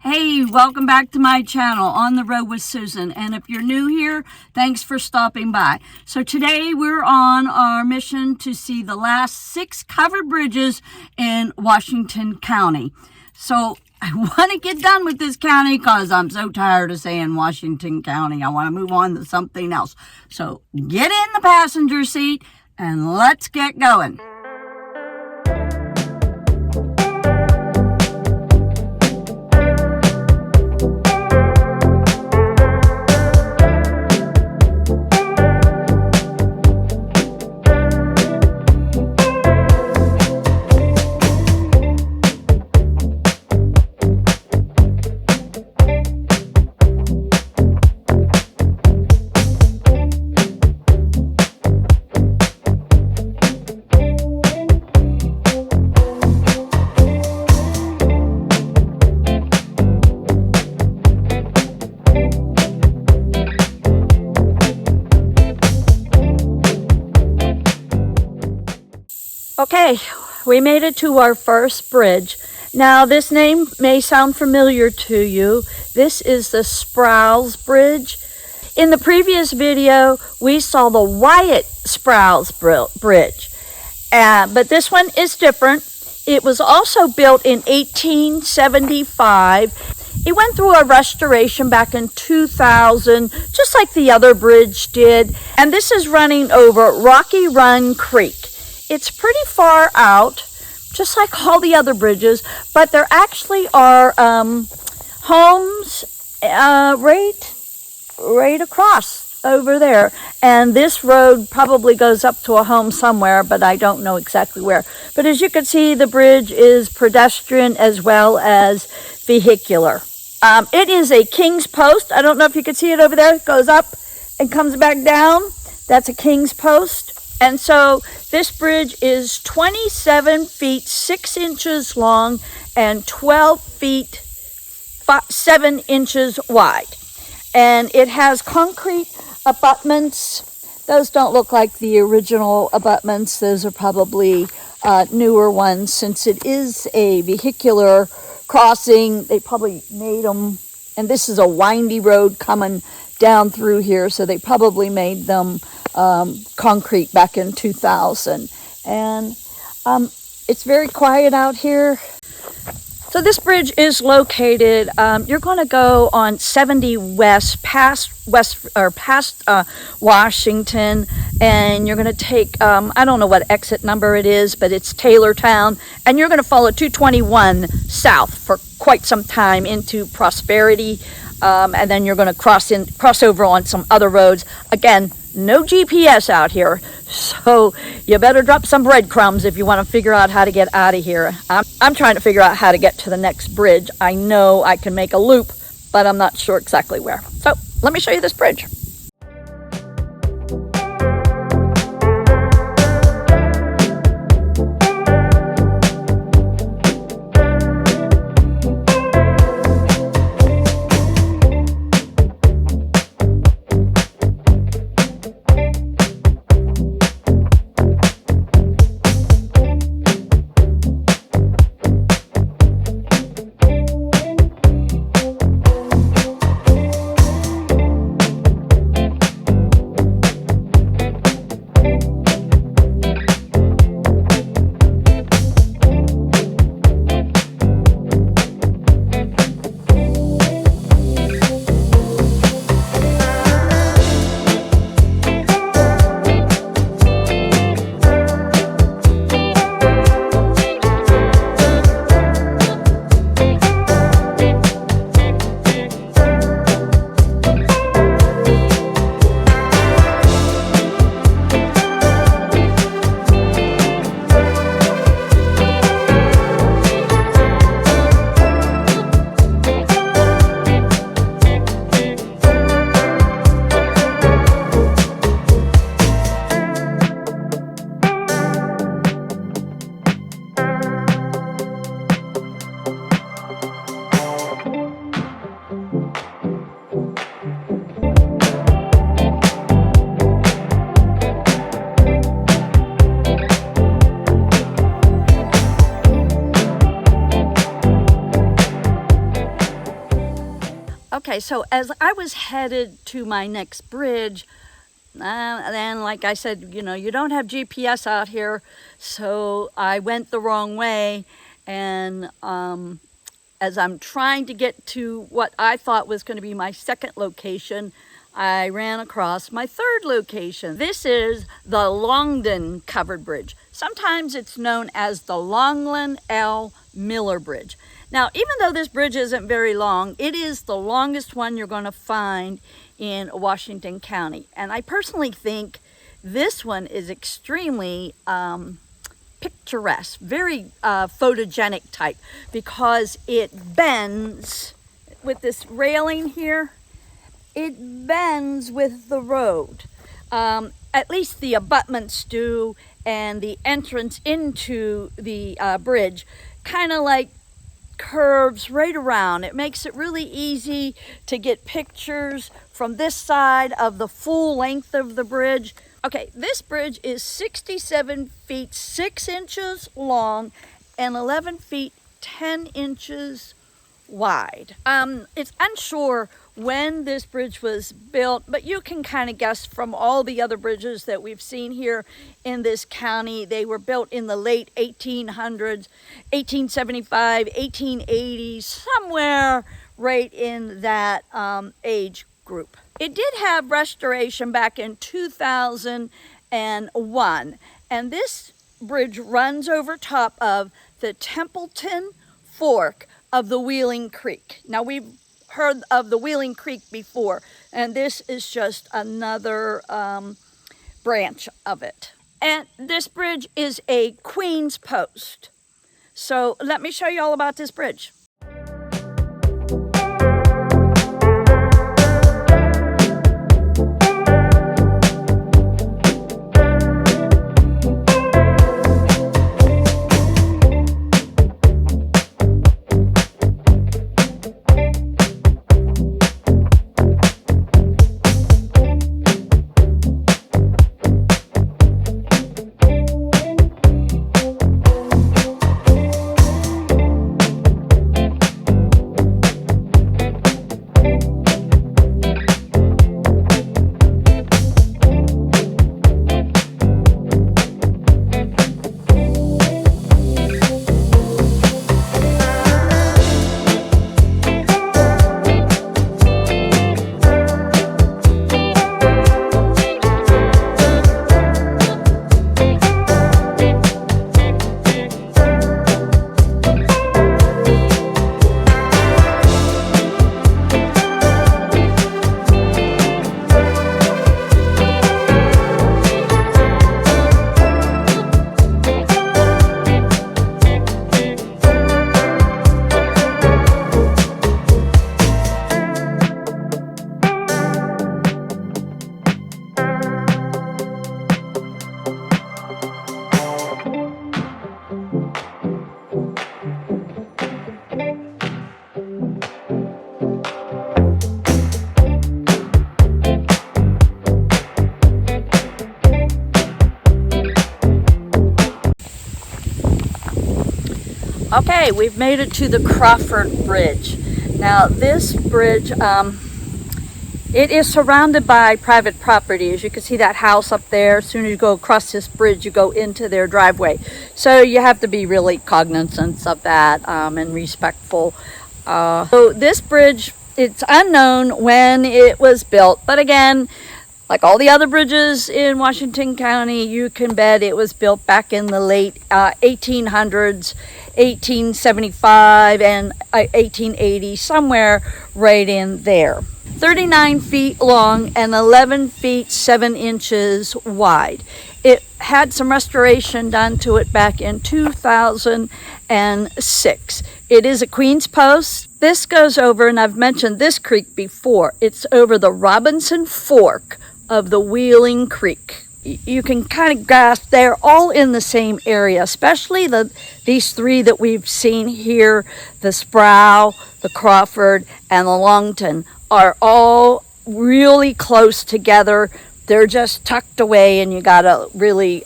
Hey, welcome back to my channel, On the Road with Susan. And if you're new here, thanks for stopping by. So today we're on our mission to see the last 6 covered bridges in Washington County. So I want to get done with this county because I'm so tired of saying Washington County. I want to move on to something else. So get in the passenger seat and let's get going. Okay, we made it to our first bridge. Now, this name may sound familiar to you. This is the Sproul's Bridge. In the previous video, we saw the Wyatt Sproul's Bridge, but this one is different. It was also built in 1875. It went through a restoration back in 2000, just like the other bridge did, and this is running over Rocky Run Creek. It's pretty far out, just like all the other bridges, but there actually are homes right across over there. And this road probably goes up to a home somewhere, but I don't know exactly where. But as you can see, the bridge is pedestrian as well as vehicular. It is a King's Post. I don't know if you can see it over there. It goes up and comes back down. That's a King's Post. And so this bridge is 27 feet 6 inches long and 12 feet 7 inches wide. And it has concrete abutments. Those don't look like the original abutments. Those are probably newer ones, since it is a vehicular crossing. They probably made them, and this is a windy road coming down through here, so they probably made them concrete back in 2000. And it's very quiet out here. So this bridge is located, you're going to go on 70 West past Washington, and you're going to take, I don't know what exit number it is, but it's Taylortown, and you're going to follow 221 south for quite some time into Prosperity, and then you're going to cross over on some other roads. Again, no GPS out here, so you better drop some breadcrumbs if you want to figure out how to get out of here. I'm trying to figure out how to get to the next bridge. I know I can make a loop, but I'm not sure exactly where. So let me show you this bridge. Okay, so as I was headed to my next bridge, then like I said, you don't have GPS out here, so I went the wrong way. And as I'm trying to get to what I thought was going to be my second location, I ran across my third location. This is the Longdon Covered Bridge. Sometimes it's known as the Longdon L. Miller Bridge. Now, even though this bridge isn't very long, it is the longest one you're going to find in Washington County. And I personally think this one is extremely picturesque, very photogenic type, because it bends with this railing here. It bends with the road. At least the abutments do, and the entrance into the bridge kind of like curves right around. It makes it really easy to get pictures from this side of the full length of the bridge. Okay, this bridge is 67 feet 6 inches long and 11 feet 10 inches wide. It's unsure when this bridge was built, but you can kind of guess from all the other bridges that we've seen here in this county. They were built in the late 1800s, 1875, 1880s, somewhere right in that age group. It did have restoration back in 2001, and this bridge runs over top of the Templeton Fork of the Wheeling Creek. Now, we've heard of the Wheeling Creek before, and this is just another branch of it. And this bridge is a Queen's Post. So let me show you all about this bridge. Okay, we've made it to the Crawford Bridge. Now, this bridge, it is surrounded by private property. As you can see that house up there, as soon as you go across this bridge, you go into their driveway. So you have to be really cognizant of that and respectful. So this bridge, it's unknown when it was built, but again, like all the other bridges in Washington County, you can bet it was built back in the late 1800s, 1875 and 1880, somewhere right in there. 39 feet long and 11 feet 7 inches wide. It had some restoration done to it back in 2006. It is a Queen's Post. This goes over, and I've mentioned this creek before, it's over the Robinson Fork of the Wheeling Creek. You can kind of grasp they're all in the same area, especially these three that we've seen here, the Sproul, the Crawford, and the Longdon, are all really close together. They're just tucked away, and you gotta really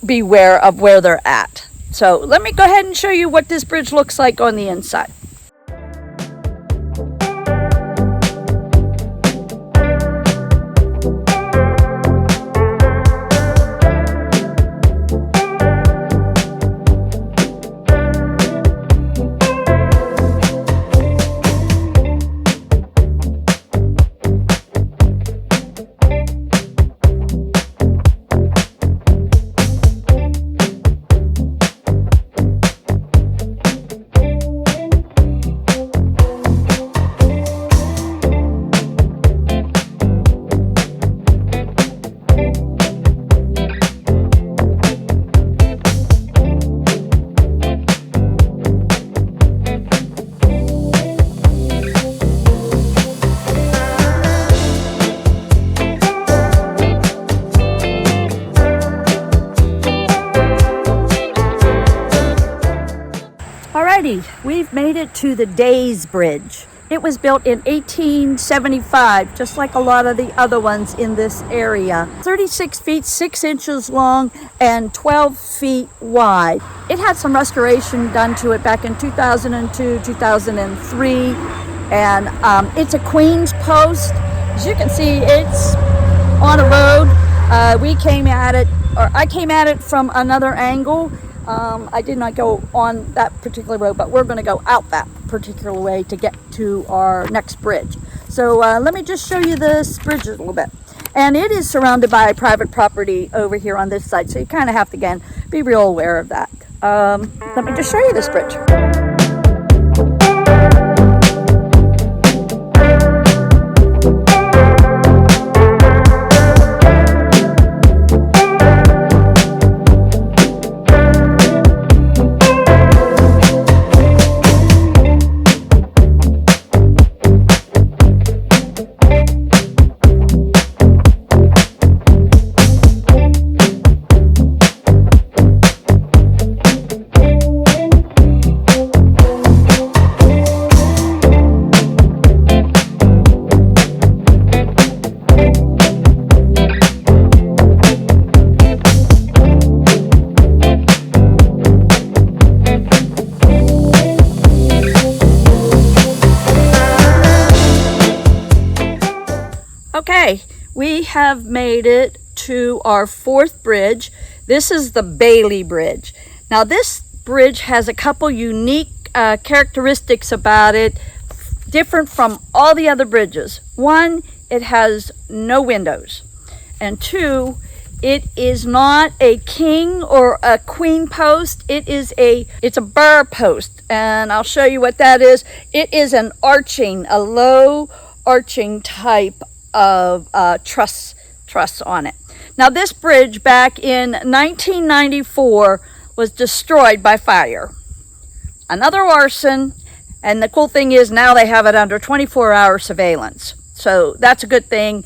beware of where they're at. So let me go ahead and show you what this bridge looks like on the inside. we've made it to the Days Bridge. It was built in 1875, just like a lot of the other ones in this area. 36 feet, 6 inches long, and 12 feet wide. It had some restoration done to it back in 2002, 2003, and it's a Queen's post. As you can see, it's on a road. I came at it from another angle. I did not go on that particular road, but we're going to go out that particular way to get to our next bridge. So let me just show you this bridge a little bit. And it is surrounded by private property over here on this side, so you kind of have to, again, be real aware of that. Let me just show you this bridge. Okay, we have made it to our fourth bridge. This is the Bailey Bridge. Now this bridge has a couple unique characteristics about it, different from all the other bridges. One, it has no windows. And two, it is not a king or a queen post. It's a Burr post. And I'll show you what that is. It is an a low arching type of truss on it. Now this bridge back in 1994 was destroyed by fire. Another arson, and the cool thing is now they have it under 24-hour surveillance. So that's a good thing.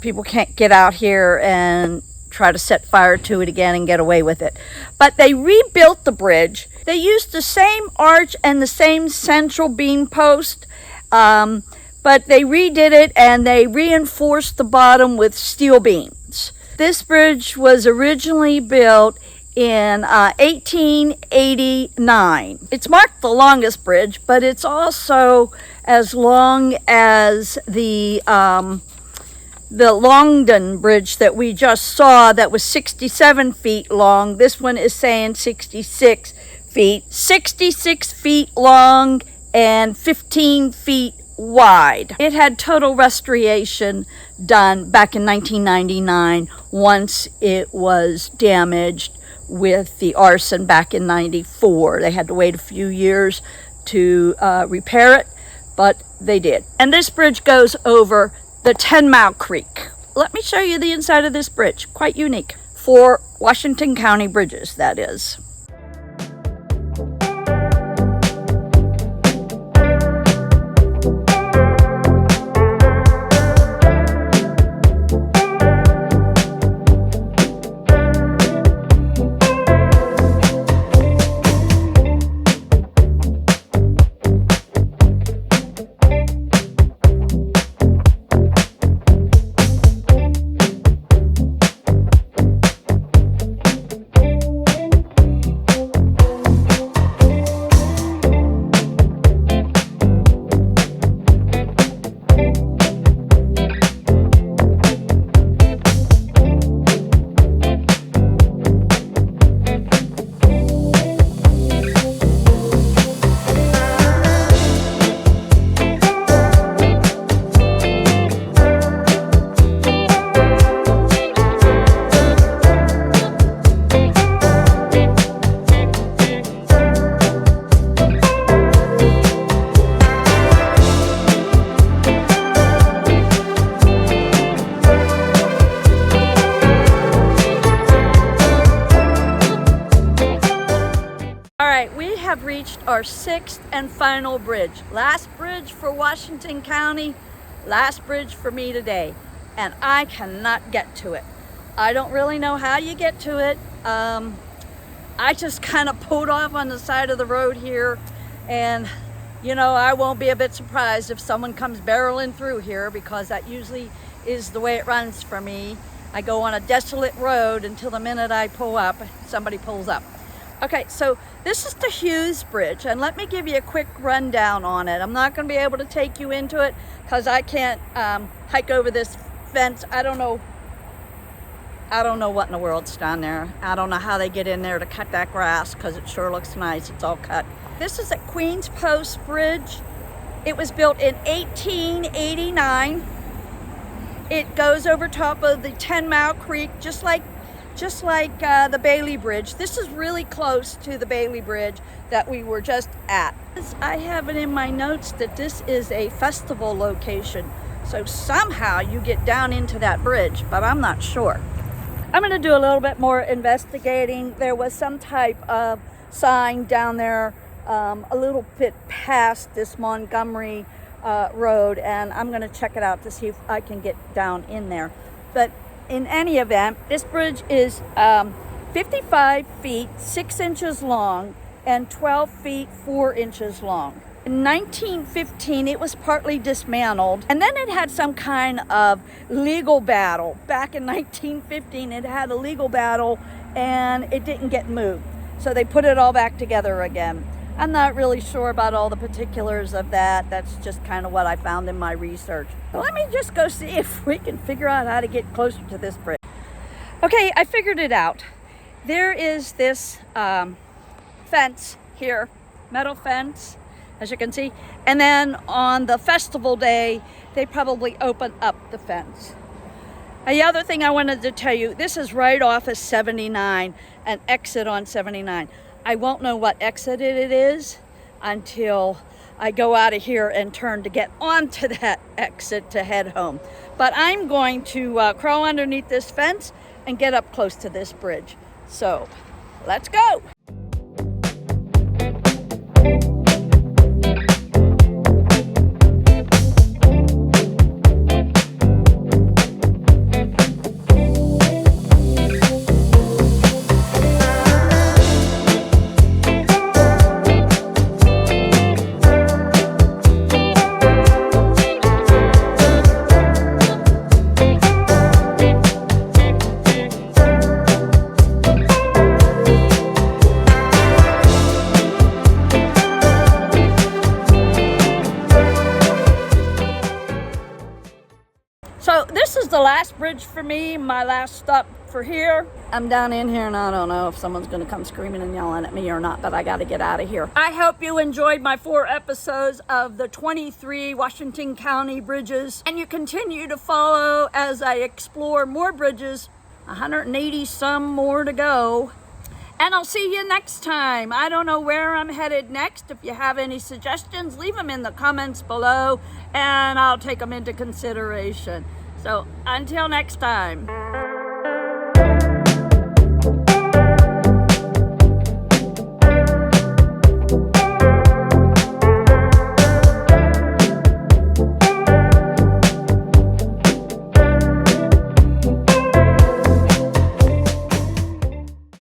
People can't get out here and try to set fire to it again and get away with it. But they rebuilt the bridge. They used the same arch and the same central beam post, but they redid it and they reinforced the bottom with steel beams. This bridge was originally built in 1889. It's marked the longest bridge, but it's also as long as the Longdon Bridge that we just saw that was 67 feet long. This one is saying 66 feet. 66 feet long and 15 feet wide. It had total restoration done back in 1999 once it was damaged with the arson back in 94. They had to wait a few years to repair it, but they did. And this bridge goes over the 10 Mile Creek. Let me show you the inside of this bridge. Quite unique for Washington County bridges, that is. Reached our sixth and final bridge. Last bridge for Washington County, last bridge for me today, and I cannot get to it. I don't really know how you get to it. I just kind of pulled off on the side of the road here And you know, I won't be a bit surprised if someone comes barreling through here, because that usually is the way it runs for me. I go on a desolate road until the minute I pull up, somebody pulls up. Okay, so this is the Hughes Bridge, and let me give you a quick rundown on it. I'm not going to be able to take you into it because I can't hike over this fence. I don't know what in the world's down there. I don't know how they get in there to cut that grass, because it sure looks nice. It's all cut. This is at Queens Post Bridge. It was built in 1889. It goes over top of the 10 Mile Creek, just like the Bailey Bridge. This is really close to the Bailey Bridge that we were just at. I have it in my notes that this is a festival location. So somehow you get down into that bridge, but I'm not sure. I'm going to do a little bit more investigating. There was some type of sign down there a little bit past this Montgomery road, and I'm going to check it out to see if I can get down in there. But in any event, this bridge is 55 feet 6 inches long and 12 feet 4 inches long. In 1915, it was partly dismantled, and then it had some kind of legal battle. Back in 1915, it had a legal battle, and it didn't get moved. So they put it all back together again. I'm not really sure about all the particulars of that. That's just kind of what I found in my research. So let me just go see if we can figure out how to get closer to this bridge. Okay, I figured it out. There is this fence here, metal fence, as you can see. And then on the festival day, they probably open up the fence. The other thing I wanted to tell you, this is right off of 79, an exit on 79. I won't know what exit it is until I go out of here and turn to get onto that exit to head home. But I'm going to crawl underneath this fence and get up close to this bridge. So let's go. So this is the last bridge for me, my last stop for here. I'm down in here and I don't know if someone's gonna come screaming and yelling at me or not, but I gotta get out of here. I hope you enjoyed my 4 episodes of the 23 Washington County bridges, and you continue to follow as I explore more bridges, 180 some more to go. And I'll see you next time. I don't know where I'm headed next. If you have any suggestions, leave them in the comments below and I'll take them into consideration. So until next time.